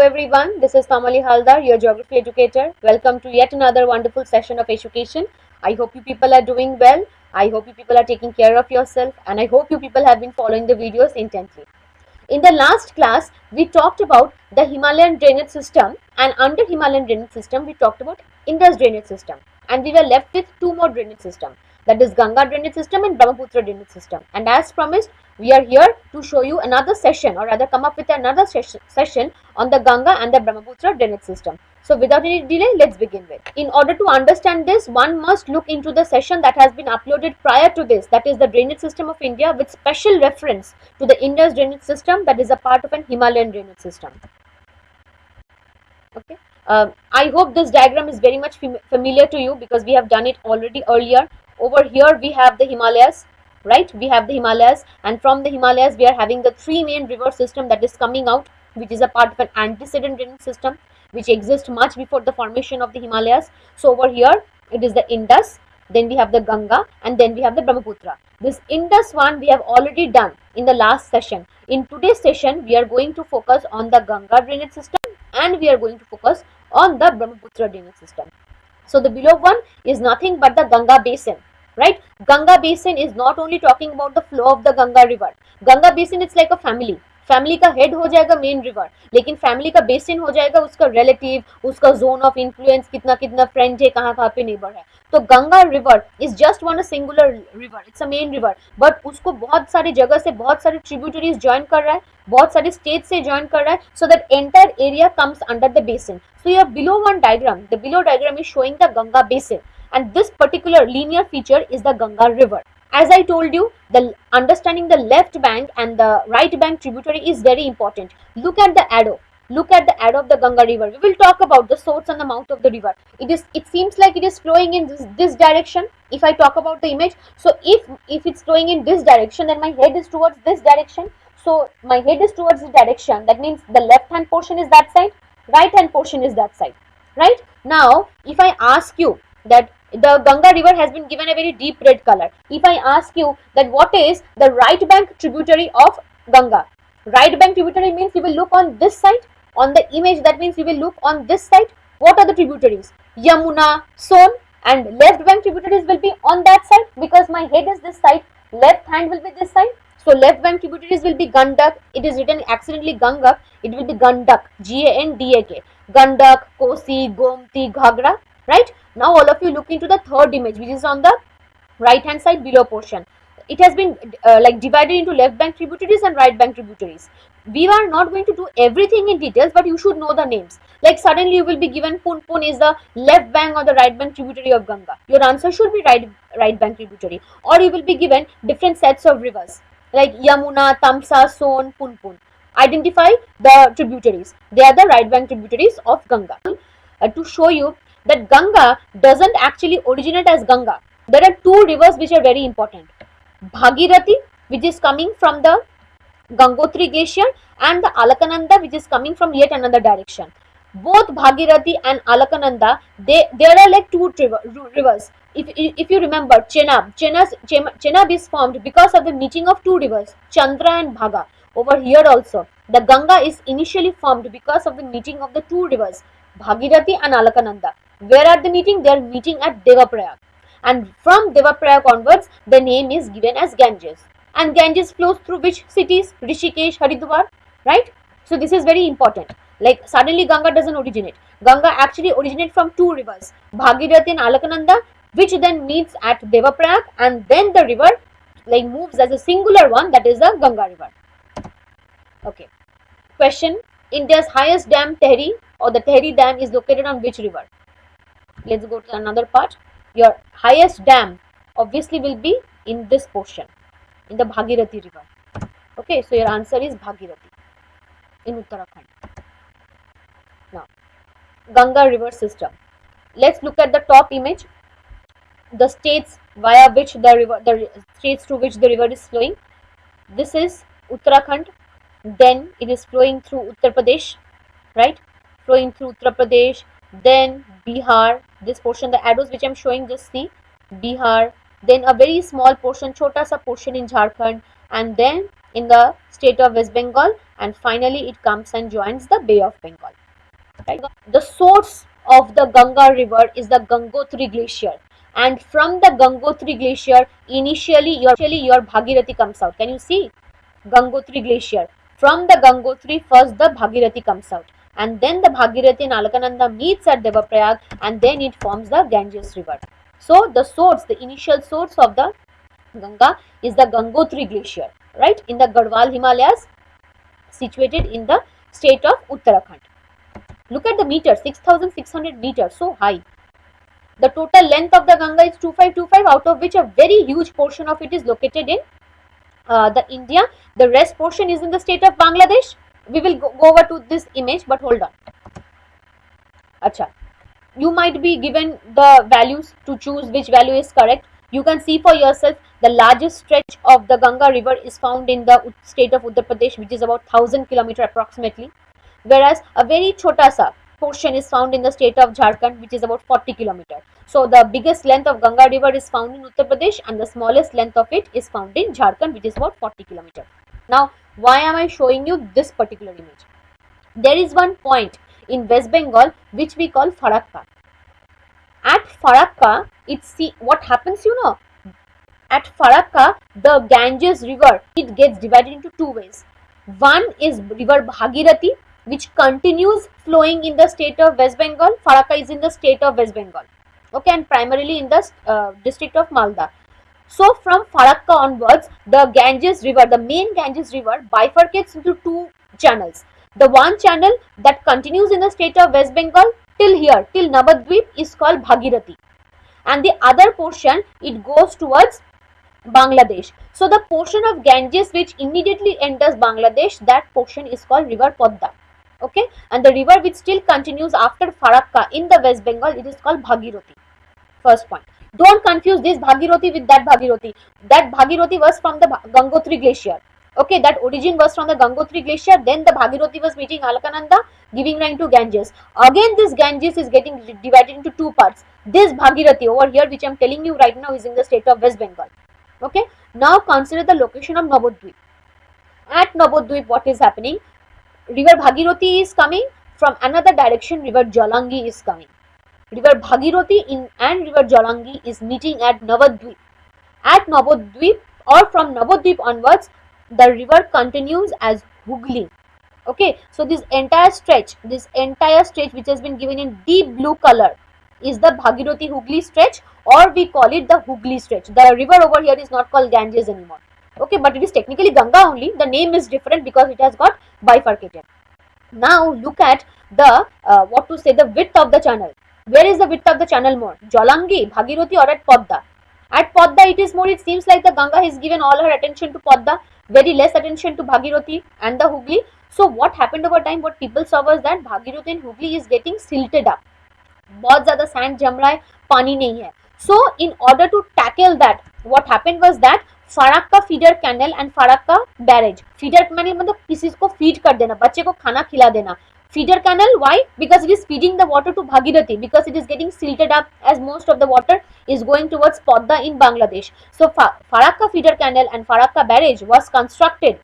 everyone, this is Kamali Haldar, your geography educator. Welcome to yet another wonderful session of education. I hope you people are doing well. I hope you people are taking care of yourself, and I hope you people have been following the videos intently. In the last class, we talked about the Himalayan drainage system, and under Himalayan drainage system, we talked about Indus drainage system, and we were left with two more drainage systems, that is Ganga drainage system and Brahmaputra drainage system. And as promised, we are here to show you another session, or rather come up with another session on the Ganga and the Brahmaputra drainage system. So without any delay, let's begin with. In order to understand this, one must look into the session that has been uploaded prior to this, that is the drainage system of India, with special reference to the Indus drainage system that is a part of an Himalayan drainage system. Okay. I hope this diagram is very much familiar to you because we have done it already earlier. Over here we have the Himalayas, right? We have the Himalayas, and from the Himalayas we are having the three main river system that is coming out, which is a part of an antecedent drainage system which exists much before the formation of the Himalayas. So over here it is the Indus, then we have the Ganga, and then we have the Brahmaputra. This Indus one we have already done in the last session. In today's session we are going to focus on the Ganga drainage system and we are going to focus on the Brahmaputra drainage system. So the below one is nothing but the Ganga basin, right? Ganga basin is not only talking about the flow of the Ganga river. Ganga basin it's like a family. Family का head हो जाएगा main river, लेकिन family का basin हो जाएगा उसका relative, उसका zone of influence, कितना कितना फ्रेंड है, कहाँ कहाँ पे नेबर है. तो Ganga river is just one a singular river, it's a main river, but उसको बहुत सारी जगह से बहुत सारे ट्रिब्यूटरीज ज्वाइन कर रहा है, बहुत सारे स्टेट से ज्वाइन कर रहा है, so that entire area comes under the basin. So your below one diagram, the below diagram is showing the Ganga basin, and this particular linear feature is the Ganga river. As I told you, the understanding the left bank and the right bank tributary is very important. Look at the arrow. Look at the arrow of the Ganga river. We will talk about the source and the mouth of the river. It seems like it is flowing in this direction. If I talk about the image, so if it's flowing in this direction, then my head is towards this direction. So my head is towards this direction. That means the left hand portion is that side, right hand portion is that side. Right? Now, if I ask you that the Ganga river has been given a very deep red color. If I ask you that what is the right bank tributary of Ganga? Right bank tributary means you will look on this side. On the image, that means you will look on this side. What are the tributaries? Yamuna, Son, and left bank tributaries will be on that side because my head is this side. Left hand will be this side. So left bank tributaries will be Gandak. It is written accidentally Ganga. It will be Gandak, Gandak, Gandak, Kosi, Gomti, GHAGHARA. Right? Now all of you look into the third image, which is on the right hand side below portion. It has been like divided into left bank tributaries and right bank tributaries. We are not going to do everything in details, but you should know the names. Like suddenly you will be given Pun is the left bank or the right bank tributary of Ganga. Your answer should be right bank tributary. Or you will be given different sets of rivers like Yamuna, Tamsa, Son, Pun. Identify the tributaries. They are the right bank tributaries of Ganga. To show you that Ganga doesn't actually originate as Ganga. There are two rivers which are very important. Bhagirathi, which is coming from the Gangotri glacier, and the Alakananda, which is coming from yet another direction. Both Bhagirathi and Alakananda, there are like two rivers. If you remember, Chenab is formed because of the meeting of two rivers, Chandra and Bhaga. Over here also, the Ganga is initially formed because of the meeting of the two rivers, Bhagirathi and Alakananda. Where are they meeting? They are meeting at Devaprayag. And from Devaprayag onwards, the name is given as Ganges. And Ganges flows through which cities? Rishikesh, Haridwar, right? So this is very important. Like suddenly Ganga doesn't originate. Ganga actually originates from two rivers, Bhagirathi and Alakananda, which then meets at Devaprayag, and then the river like moves as a singular one, that is the Ganga river. Okay. Question: India's highest dam, Tehri, or the Tehri dam, is located on which river? Let's go to another part. Your highest dam obviously will be in this portion, in the Bhagirathi river. Okay, so your answer is Bhagirathi in Uttarakhand. Now, Ganga river system. Let's look at the top image. The states via which the states through which the river is flowing. This is Uttarakhand. Then it is flowing through Uttar Pradesh, right? Flowing through Uttar Pradesh. Then Bihar, this portion, the arrows which I am showing, just see Bihar, then a very small portion, chota sa portion in Jharkhand, and then in the state of West Bengal, and finally it comes and joins the Bay of Bengal. Right? The source of the Ganga river is the Gangotri glacier, and from the Gangotri glacier initially your Bhagirathi comes out. Can you see Gangotri glacier? From the Gangotri first the Bhagirathi comes out, and then the Bhagirathi and Alaknanda meets at Devaprayag, and then it forms the Ganges river. So the source, the initial source of the Ganga is the Gangotri glacier, right, in the Garhwal Himalayas, situated in the state of Uttarakhand. Look at the meter, 6,600 meters, so high. The total length of the Ganga is 2525, out of which a very huge portion of it is located in the India. The rest portion is in the state of Bangladesh. We will go over to this image, but hold on. Acha. You might be given the values to choose which value is correct. You can see for yourself the largest stretch of the Ganga river is found in the state of Uttar Pradesh, which is about 1000 km approximately, whereas a very chota sa portion is found in the state of Jharkhand, which is about 40 km. So the biggest length of Ganga river is found in Uttar Pradesh, and the smallest length of it is found in Jharkhand, which is about 40 km. Now, why am I showing you this particular image? There is one point in West Bengal which we call Farakka. At Farakka, what happens, at Farakka, the Ganges river, it gets divided into two ways. One is river Bhagirathi, which continues flowing in the state of West Bengal. Farakka is in the state of West Bengal, okay, and primarily in the district of Malda. So from Farakka onwards, the Ganges river, the main Ganges river, bifurcates into two channels. The one channel that continues in the state of West Bengal till here, till Navadvip, is called Bhagirathi, and the other portion, it goes towards Bangladesh. So the portion of Ganges which immediately enters Bangladesh, that portion is called river Podda, okay, and the river which still continues after Farakka in the West Bengal, it is called Bhagirathi. First point. Don't confuse this Bhagirathi with that Bhagirathi. That Bhagirathi was from the Gangotri glacier. Okay, that origin was from the Gangotri glacier. Then the Bhagirathi was meeting Alaknanda, giving rise to Ganges. Again, this Ganges is getting divided into two parts. This Bhagirathi over here, which I am telling you right now, is in the state of West Bengal. Okay. Now consider the location of Navadvip. At Navadvip, what is happening? River Bhagirathi is coming from another direction. River Jalangi is coming. River Bhagirathi and river Jalangi is meeting at Navadvip. At Navadvip, or from Navadvip onwards, the river continues as Hooghly. Okay, so this entire stretch which has been given in deep blue color is the Bhagirathi Hooghly stretch, or we call it the Hooghly stretch. The river over here is not called Ganges anymore. Okay, but it is technically Ganga only. The name is different because it has got bifurcated. Now look at the the width of the channel. Where is the width of the channel more? Jalangi, Bhagirathi, or at Podda? At Podda it is more. It seems like the Ganga has given all her attention to Podda, very less attention to Bhagirathi and the Hooghly. So what happened over time, what people saw was that Bhagirathi and Hooghly is getting silted up. बहुत ज़्यादा sand जम रहा है, पानी नहीं है. So in order to tackle that, what happened was that Farakka feeder canal and Farakka barrage. Feeder मैंने मतलब किसी को feed कर देना, बच्चे को खाना खिला देना. Feeder canal, why? Because it is feeding the water to Bhagirathi, because it is getting silted up as most of the water is going towards Podda in Bangladesh. So Farakka feeder canal and Farakka barrage was constructed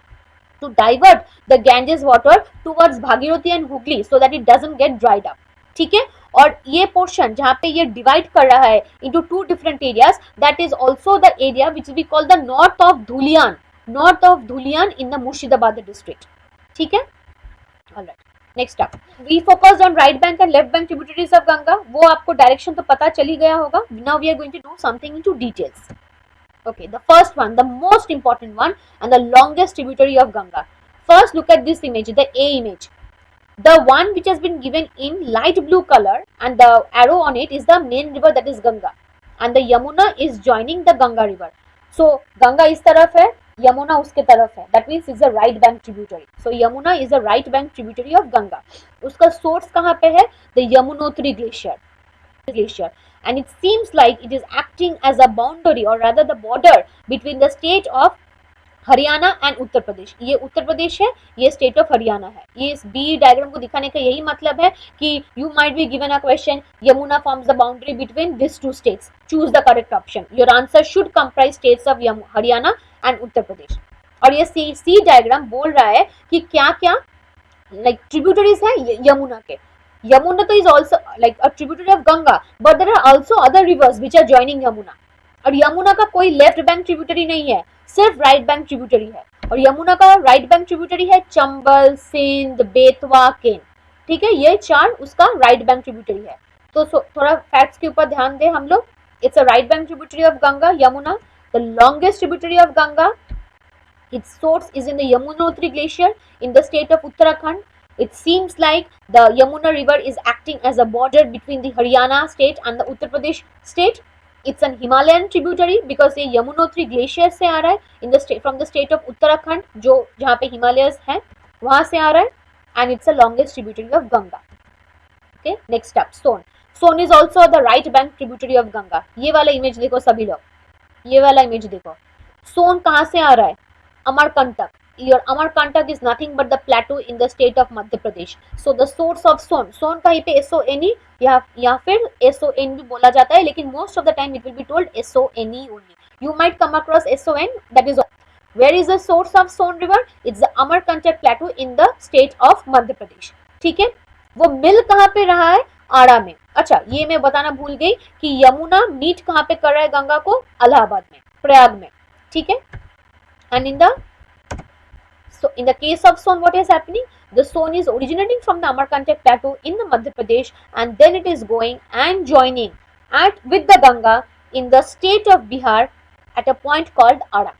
to divert the Ganges water towards Bhagirathi and Hooghly so that it doesn't get dried up. ठीक है, और ये portion जहाँ पे ये divide कर रहा है into two different areas, that is also the area which we call the north of Dhulian in the Murshidabad district. ठीक है, alright. Next up, we focused on right bank and left bank tributaries of Ganga. वो आपको direction तो पता चल ही गया होगा. Now we are going to do something into details. Okay, the first one, the most important one and the longest tributary of Ganga. First, look at this image, the A image. The one which has been given in light blue color and the arrow on it is the main river, that is Ganga, and the Yamuna is joining the Ganga river. So Ganga इस तरफ है, Yamuna उसके तरफ है. That means it's a right bank tributary. So Yamuna is a right bank tributary of Ganga. उसका source कहाँ पे है? The Yamunotri glacier. And it seems like it is acting as a boundary, or rather the border between the state of Haryana and Uttar Pradesh. ये उत्तर प्रदेश है, ये state of Haryana है. ये इस बी डायग्राम को दिखाने का यही मतलब है कि you might be given a question, Yamuna forms the boundary between this two states, choose the correct option. Your answer should comprise states of Haryana and Uttar Pradesh. और ये सी डायग्राम बोल रहा है कि क्या क्या लाइक ट्रिब्यूटरीज है यमुना के. यमुना तो is also like a tributary of Ganga, but there are also other rivers which are joining Yamuna. और यमुना का कोई लेफ्ट बैंक ट्रिब्यूटरी नहीं है, सिर्फ राइट बैंक ट्रिब्यूटरी है. और यमुना का राइट बैंक ट्रिब्यूटरी है चंबल, सिंध, बेतवा, केन. ठीक है, ये चार उसका राइट बैंक ट्रिब्यूटरी है. तो थोड़ा फैक्ट्स के ऊपर ध्यान दें हम लोग. It's a right bank tributary of Ganga, Yamuna, the longest tributary of Ganga. Its source is in the Yamunotri Glacier in the state of Uttarakhand. It seems like the Yamuna River is acting as a border between the Haryana state and the Uttar Pradesh state. It's an Himalayan tributary because ये Yamunotri Glacier से आ रहा है in the state from the state of Uttarakhand, जो जहाँ पे Himalayas हैं वहाँ से आ रहा है, and it's the longest tributary of Ganga. Okay, next up, Son. Son is also the right bank tributary of Ganga. ये वाला इमेज देखो सभी लोग, ये वाला इमेज देखो. सोन कहाँ से आ रहा है? Amarkantak. Your Amarkantak is nothing but the plateau in the state of Madhya Pradesh. So the source of Son, Son कहीं पे SONE या फिर SON भी बोला जाता है, लेकिन most of the time it will be told SONE only. You might come across SON, that is all. Where is the source of Son river? It's the Amarkantak plateau in the state of Madhya Pradesh. ठीक है, वो मिल कहाँ पे रहा है? आड़ा में. अच्छा, ये मैं बताना भूल गई कि यमुना मीट कहाँ पे कर रहा है गंगा को? इलाहाबाद में, प्रयाग में. ठीक है, and in the case of Son, what is happening? The Son is originating from the Amarkantak plateau in the Madhya Pradesh, and then it is going and joining with the Ganga in the state of Bihar at a point called Ada.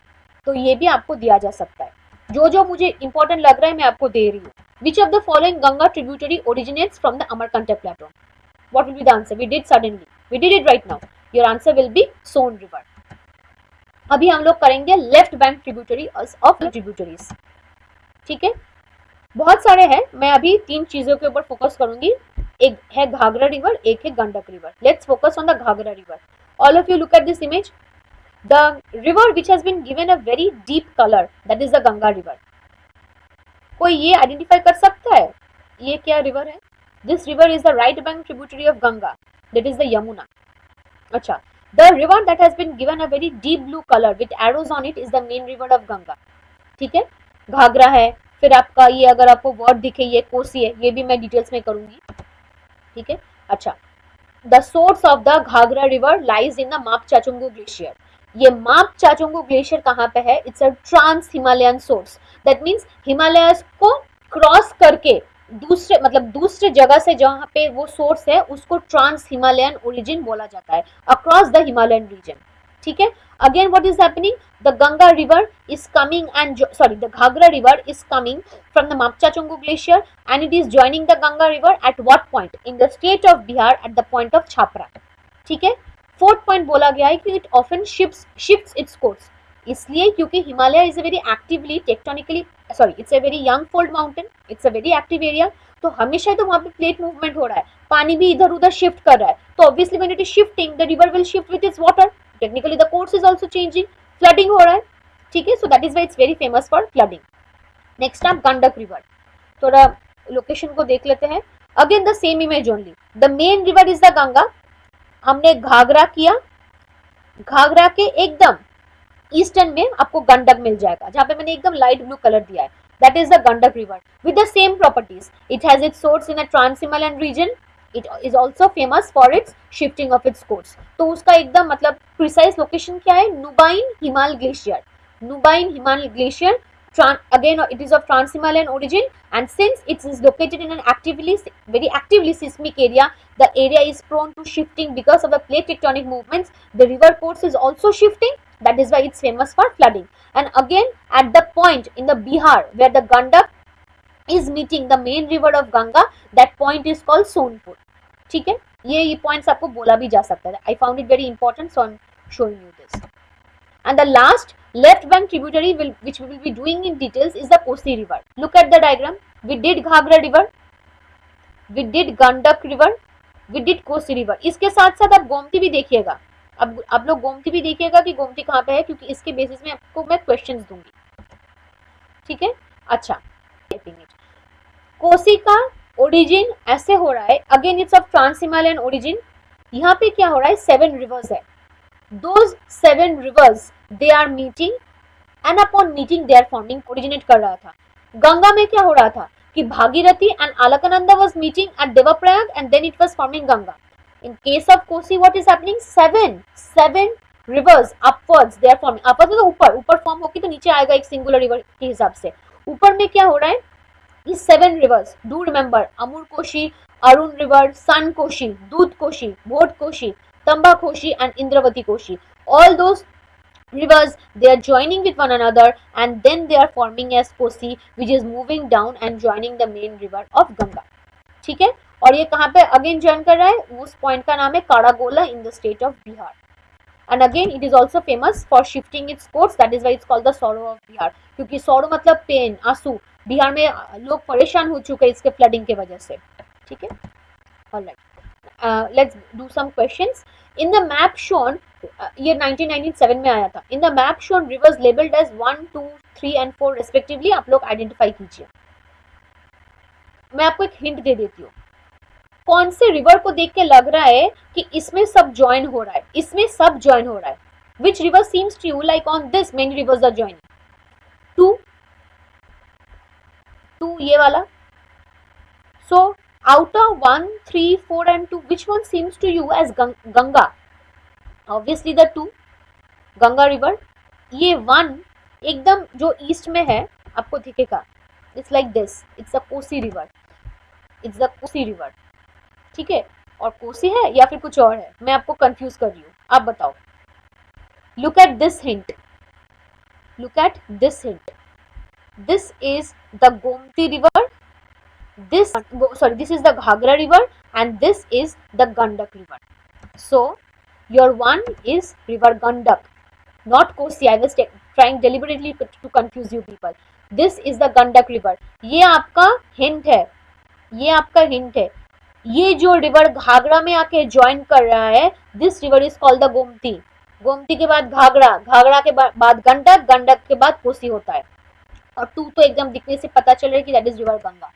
तो ये भी आपको दिया जा सकता है. जो मुझे important लग रहा है मैं आपको दे रही हूँ. Which of the following Ganga tributary originates from the Amarkantak plateau? What will be the answer? We did suddenly. We did it right now. Your answer will be Son river. अभी हम लोग करेंगे left bank tributary of tributaries. ठीक है, बहुत सारे हैं, मैं अभी 3 चीजों के ऊपर फोकस करूंगी. एक है घाघरा रिवर, एक है Gandak river. Let's focus on the Ghaghara river. All of you look at this image. The river which has been given a very deep colour, that is the Ganga river. कोई ये आइडेंटिफाई कर सकता है ये क्या रिवर है? This river is the right bank tributary of Ganga, that is the Yamuna. अच्छा, the river that has been given a very deep blue color with arrows on it is the main river of Ganga. ठीक है, घाघरा है, फिर आपका ये अगर आपको word दिखे ये कोसी है, ये भी मैं डिटेल्स में करूंगी. ठीक है, अच्छा, the source of the Ghaghara river lies in the मापचाचुंगू glacier. ये मापचाचुंगू ग्लेशियर कहाँ पे है? It's a trans Himalayan source. That means Himalayas को क्रॉस करके दूसरे जगह से जहाँ पे वो सोर्स है उसको ट्रांस हिमालयन ओरिजिन बोला जाता है, अक्रॉस द हिमालयन रीजन. ठीक है, again what is happening? The Ganga river is coming the Ghaghara river is coming from the Mapchachungo glacier and it is joining the Ganga river at what point? In the state of Bihar at the point of Chhapra. ठीक है, 4th point बोला गया है कि it often shifts its course, इसलिए क्योंकि Himalaya is a very actively tectonically it's a very young fold mountain, it's a very active area. तो हमेशा तो वहाँ पे प्लेट मूवमेंट हो रहा है, पानी भी इधर उधर शिफ्ट कर रहा है, तो obviously when it is shifting the river will shift with its water. Technically the course is also changing, flooding हो रहा है. ठीक है, so that is why it's very famous for flooding. Next आप गंडक रिवर, थोड़ा लोकेशन को देख लेते हैं. Again the same image only. The main river is the Ganga. हमने घाघरा किया, घाघरा के एकदम ईस्टर्न में आपको गंडक मिल जाएगा, जहाँ पे मैंने एकदम लाइट ब्लू कलर दिया है. That is the Gandak river with the same properties. It has its source in a trans-Himalayan region. It is also famous for its shifting of its course. तो उसका एकदम मतलब precise location क्या है? Nubian Himal Glacier. Nubian Himal Glacier. Again, it is of trans-Himalayan origin, and since it is located in an very actively seismic area, the area is prone to shifting because of the plate tectonic movements. The river course is also shifting. That is why it's famous for flooding. And again, at the point in the Bihar where the Gandak is meeting the main river of Ganga, that point is called Sonpur. ठीक है, ये points आपको बोला भी जा सकता है. I found it very important, so I'm showing you this. And the last left bank tributary which we will be doing in details is the Kosi river. Look at the diagram. We did Ghaghara river, we did Gandak river, we did Kosi river. इसके साथ साथ आप गोमती भी देखिएगा. अब आप लोग गोमती भी देखिएगा कि गोमती कहाँ पे है, क्योंकि इसके बेसिस में आपको मैं क्वेश्चंस दूंगी. ठीक है, अच्छा, कोसी का ओरिजिन ऐसे हो रहा है. Again it's of trans Himalayan origin. यहाँ पे क्या हो रहा है? 7 रिवर्स है. Those 7 rivers they are meeting and upon meeting they are forming, originate कर रहा था। गंगा में क्या हो रहा था कि Bhagirathi and Alaknanda was meeting at Devprayag and then it was forming Ganga. In case of Kosi what is happening, seven rivers upwards they are forming, upwards मतलब ऊपर, ऊपर फॉर्म होगी तो नीचे आएगा एक सिंगुलर रिवर के हिसाब से। ऊपर में क्या हो रहा है, ये 7 rivers, do remember Amur Koshi, Arun river, Sun Koshi, Dudh Koshi, Bhot Koshi, Tamba Koshi and Indravati Koshi. All those rivers, they are joining with one another and then they are forming as Kosi, which is moving down and joining the main river of Ganga. ठीक है, और ये कहाँ पे again join कर रहा है, उस पॉइंट का नाम है Karagola in the state of Bihar. And again it is also famous for shifting its course, that is why it's called the sorrow of Bihar, क्योंकि सॉरो मतलब पेन, आंसू, बिहार में लोग परेशान हो चुके हैं इसके फ्लडिंग के वजह से। ठीक है, alright, let's do some questions. In the map shown, ये 1997 में आया था, in the map shown rivers labelled as 1, 2, 3 and 4 respectively, आप लोग आइडेंटिफाई कीजिए। मैं आपको एक हिंट दे देती हूँ, कौन से रिवर को देख के लग रहा है कि इसमें सब ज्वाइन हो रहा है, इसमें सब ज्वाइन हो रहा है। Which river seems to you like on this many rivers are joining? Two ये वाला। So out of 1, 3, 4 and 2 which one seems to you as Ganga? Obviously the 2 Ganga river. ये 1 एकदम जो ईस्ट में है आपको दिखेगा, it's like this, it's a Kosi river, it's the Kosi river. ठीक है, और कोसी है या फिर कुछ और है, मैं आपको कंफ्यूज कर रही हूँ, आप बताओ। Look at this hint, look at this hint, this is the Gomti river, this this is the Ghaghara river and this is the Gandak river. So your one is river Gandak, not Kosi. I was trying deliberately to confuse you people. This is the Gandak river. ये आपका hint है, ये आपका hint है। ये जो river Ghaghara में आके ज्वाइन कर रहा है, this river is called the Gomti. Gomti के बाद घाघरा, घाघरा के बाद गंडक, गंडक के बाद कोसी होता है। और 2 तो एकदम दिखने से पता चल रहा है कि दैट इज रिवर गंगा।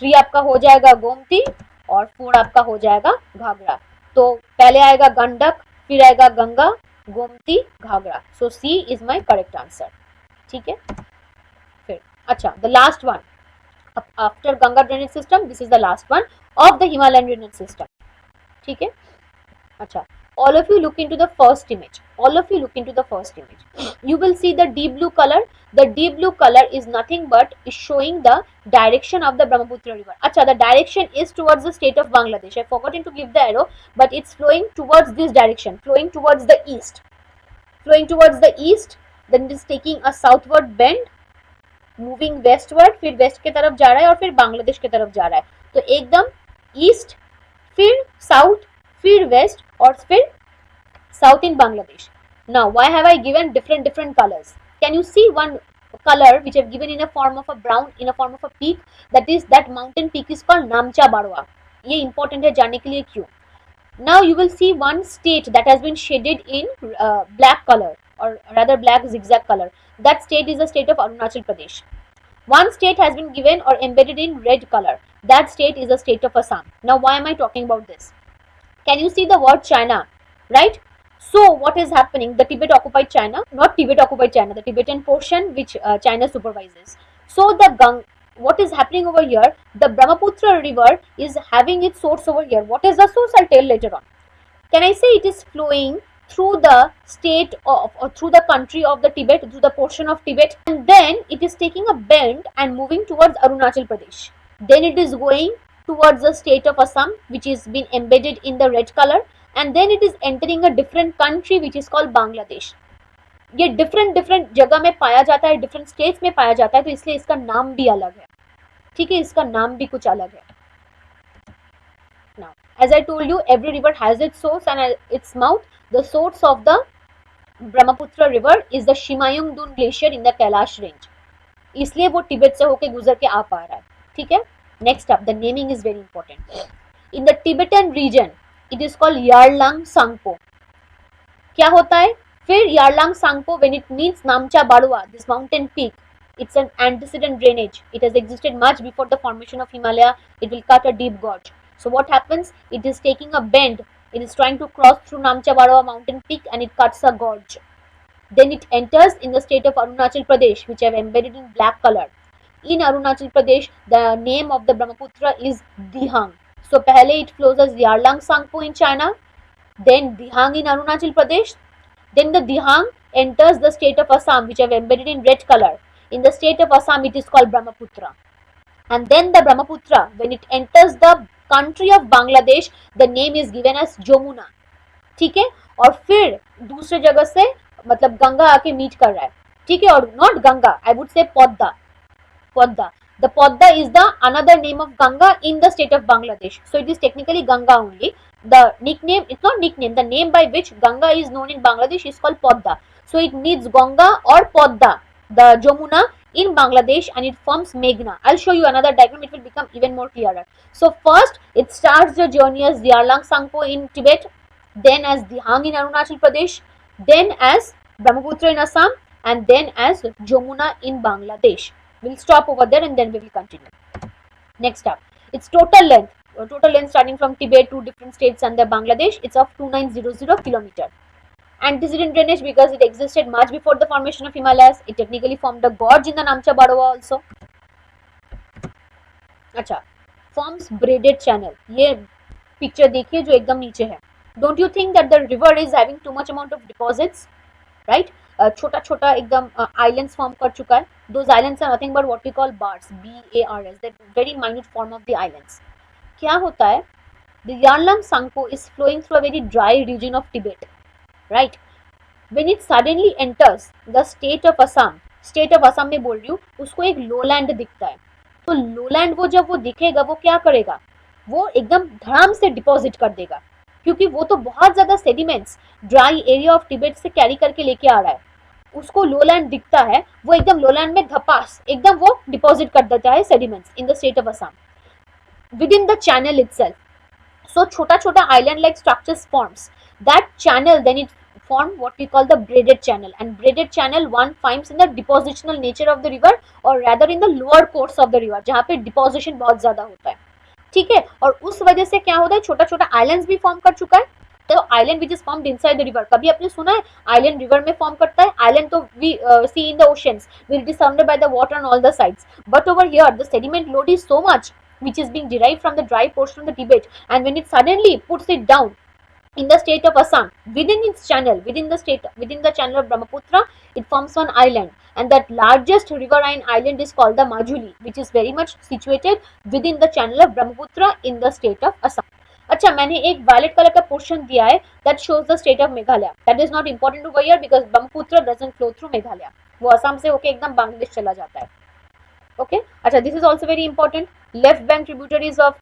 3 आपका हो जाएगा गोमती और 4 आपका हो जाएगा घाघरा। तो पहले आएगा गंडक, फिर आएगा गंगा, गोमती, घाघरा। सो सी इज माय करेक्ट आंसर। ठीक है, फिर अच्छा the last one after Ganga drainage system, this is the last one of the Himalayan drainage system. ठीक है, अच्छा, all of you look into the first image, all of you look into the first image. You will see the deep blue color. The deep blue color is nothing but is showing the direction of the Brahmaputra river. Acha, the direction is towards the state of Bangladesh. I forgotten to give the arrow, but it's flowing towards this direction, flowing towards the east, flowing towards the east, then it is taking a southward bend, moving westward, फिर west के तरफ जा रहा है और फिर बांग्लादेश के तरफ जा रहा है। तो एकदम east, फिर south, फिर west और फिर south in Bangladesh. Now why have I given different colors? Can you see one color which I've given in a form of a brown, in a form of a peak? That mountain peak is called Namcha Barwa. ये important है जानने के लिए क्यों? Now you will see one state that has been shaded in black color, or rather black zigzag color. That state is the state of Arunachal Pradesh. One state has been given or embedded in red color. That state is the state of Assam. Now why am I talking about this? Can you see the word China, right? So what is happening? The Tibet occupied China, not Tibet occupied China, the Tibetan portion which China supervises. So what is happening over here? The Brahmaputra river is having its source over here. What is the source? I'll tell later on. Can I say it is flowing through the state of, or through the country of the Tibet, through the portion of Tibet, and then it is taking a bend and moving towards Arunachal Pradesh. Then it is going towards the state of Assam, which is been embedded in the red color, and then it is entering a different country which is called Bangladesh. ये different जगह में पाया जाता है, different states में पाया जाता है, तो इसलिए इसका नाम भी अलग है। ठीक है, इसका नाम भी कुछ अलग है। Now, as I told you, every river has its source and its mouth. The source of the Brahmaputra river is the Shimayungdun glacier in the Kailash range. इसलिए वो तिब्बत से होके गुजर के आ पा रहा है। ठीक है, next up, the naming is very important. In the Tibetan region, it is called Yarlang Sangpo. क्या होता है फिर Yarlang Sangpo? When it means Namcha Barwa, this mountain peak, it's an antecedent drainage. It has existed much before the formation of Himalaya. It will cut a deep gorge. So what happens? It is taking a bend. It is trying to cross through Namcha Barwa mountain peak and it cuts a gorge. Then it enters in the state of Arunachal Pradesh, which I have embedded in black color. In Arunachal Pradesh, the name of the Brahmaputra is Dihang. So pehle it flows as Yarlang Sangpo in China, then Dihang in Arunachal Pradesh. Then the Dihang enters the state of Assam, which I have embedded in red color. In the state of Assam, it is called Brahmaputra. And then the Brahmaputra, when it enters the country of Bangladesh, the name is given as Jamuna. ठीक है, और फिर दूसरे जगह से मतलब गंगा आके meet कर रहा है, ठीक है, और not Ganga, I would say Padma. The Podda is the another name of Ganga in the state of Bangladesh. So it is technically Ganga only. The nickname, it's not nickname, the name by which Ganga is known in Bangladesh is called Podda. So it needs Ganga or Podda, the Jamuna in Bangladesh, and it forms Meghna. I'll show you another diagram, it will become even more clearer. So first it starts the journey as Yarlang Sangpo in Tibet, then as Dihang in Arunachal Pradesh, then as Brahmaputra in Assam, and then as Jamuna in Bangladesh. We'll stop over there and then we will continue. Next up, its total length starting from Tibet to different states under Bangladesh, it's of 2900 kilometer. Antecedent drainage, because it existed much before the formation of Himalayas, it technically formed a gorge in the Namcha Barwa also. अच्छा, forms braided channel. ये picture देखिए जो एकदम नीचे है. Don't you think that the river is having too much amount of deposits, right? छोटा छोटा एकदम islands form कर चुका है. Those islands are nothing but what we call bars, B-A-R-S, that very minute form of the islands. क्या होता है? The Yarlang Sangpo is flowing through a very dry region of Tibet, right? When it suddenly enters the state of Assam में बोल रही हूँ, उसको एक lowland दिखता है. तो lowland वो जब वो दिखेगा वो क्या करेगा? वो एकदम धड़ाम से डिपॉजिट कर देगा, क्योंकि वो तो बहुत ज्यादा sediments dry area of Tibet से कैरी करके लेके आ रहा है. उसको लोलैंड दिखता है, वो एकदम लोलैंड में धपास एकदम वो डिपॉजिट कर देता है sediments in the state of Assam within the channel itself. So छोटा छोटा island like structures forms that channel, then it form what we call the braided channel, and braided channel one finds in the depositional nature of the river or rather in the lower course of the river, जहाँ पे deposition बहुत ज्यादा होता है, ठीक है. और उस वजह से क्या होता है, छोटा छोटा आइलैंड्स भी फॉर्म कर चुका है. तो island which is formed inside the river, कभी आपने सुना है आइलैंड रिवर में फॉर्म करता है? आइलैंड तो we see in the oceans which is surrounded by the water on all the sides, but over here the sediment load is so much which is being derived from the dry portion of the Tibet, and when it suddenly puts it down in the state of Assam, within its channel, within the channel of Brahmaputra, it forms one island, and that largest riverine island is called the Majuli, which is very much situated within the channel of Brahmaputra in the state of Assam. अच्छा, मैंने एक violet colour का portion दिया है that shows the state of Meghalaya. That is not important over here because Brahmaputra doesn't flow through Meghalaya. वो असम से होके एकदम बांग्लादेश चला जाता है. Okay, अच्छा, this is also very important. Left bank tributaries of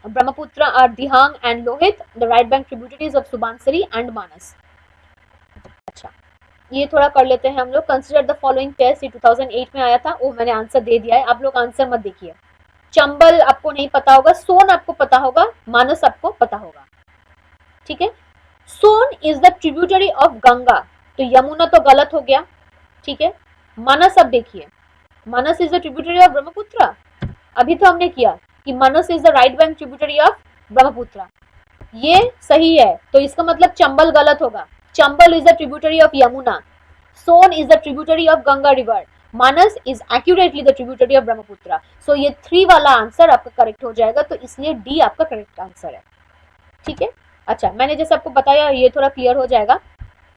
Brahmaputra are Dihang and Lohit. The right bank tributaries of Subansiri and Manas. अच्छा, ये थोड़ा कर लेते हैं हम लोग. Consider the following pairs. ये 2008 में आया था. वो मैंने आंसर दे दिया है, आप लोग आंसर मत देखिए. चंबल आपको नहीं पता होगा, सोन आपको पता होगा, मानस आपको पता होगा, ठीक है. Son is the tributary of Ganga, तो यमुना तो गलत हो गया, ठीक है. मानस अब देखिए, Manas is the tributary of Brahmaputra. अभी तो हमने किया कि Manas is the right bank tributary of Brahmaputra, ये सही है, तो इसका मतलब चंबल गलत होगा. Chambal is the tributary of Yamuna, Son is the tributary of Ganga river, Manas is accurately the tributary of Brahmaputra. So ये 3 वाला आंसर आपका करेक्ट हो जाएगा, तो इसलिए डी आपका करेक्ट आंसर है, ठीक है. अच्छा, मैंने जैसे आपको बताया ये थोड़ा क्लियर हो जाएगा.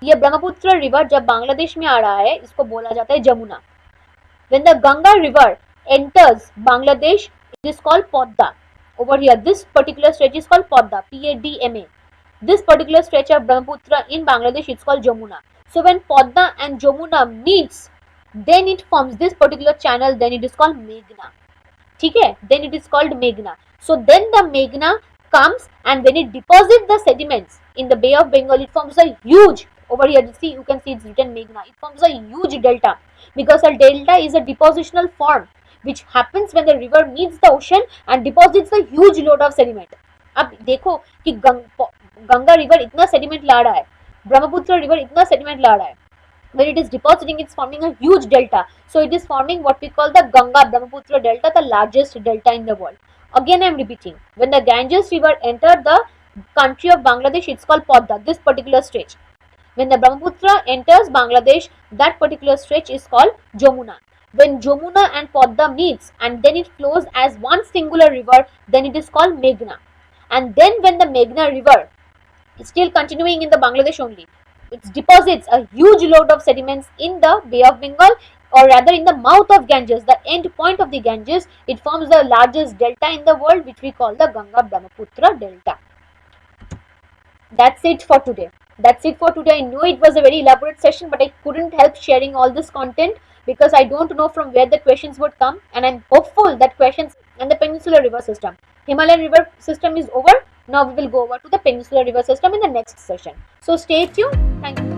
ये ब्रह्मपुत्र रिवर जब बांग्लादेश में आ रहा है, इसको बोला जाता है Jamuna. When the Ganga river enters Bangladesh, it is called Podda. Over here, this particular stretch is called Podda, P-A-D-M-A. This particular stretch of Brahmaputra in Bangladesh, it's called Jamuna. So when Podda and Jamuna meets, then it forms this particular channel, then it is called Meghna. ठीक है, then it is called Meghna. So then the Meghna comes, and when it deposits the sediments in the Bay of Bengal, it forms a huge, over here you can see it's written Meghna, it forms a huge delta, because a delta is a depositional form which happens when the river meets the ocean and deposits a huge load of sediment. अब देखो कि Ganga river इतना sediment ला रहा है, Brahmaputra river इतना sediment ला रहा है, when it is depositing, it's forming a huge delta. So it is forming what we call the Ganga Brahmaputra delta, the largest delta in the world. Again I am repeating, when the Ganges river entered the country of Bangladesh, it's called Podda, this particular stretch. When the Brahmaputra enters Bangladesh, that particular stretch is called Jamuna. When Jamuna and Podda meets and then it flows as one singular river, then it is called Meghna. And then when the Meghna river is still continuing in the Bangladesh only, it deposits a huge load of sediments in the Bay of Bengal, or rather in the mouth of Ganges, the end point of the Ganges. It forms the largest delta in the world, which we call the Ganga Brahmaputra Delta. That's it for today. That's it for today. I know it was a very elaborate session, but I couldn't help sharing all this content because I don't know from where the questions would come, and I'm hopeful that questions and the peninsular river system. Himalayan river system is over. Now we will go over to the peninsular river system in the next session. So stay tuned. Thank you.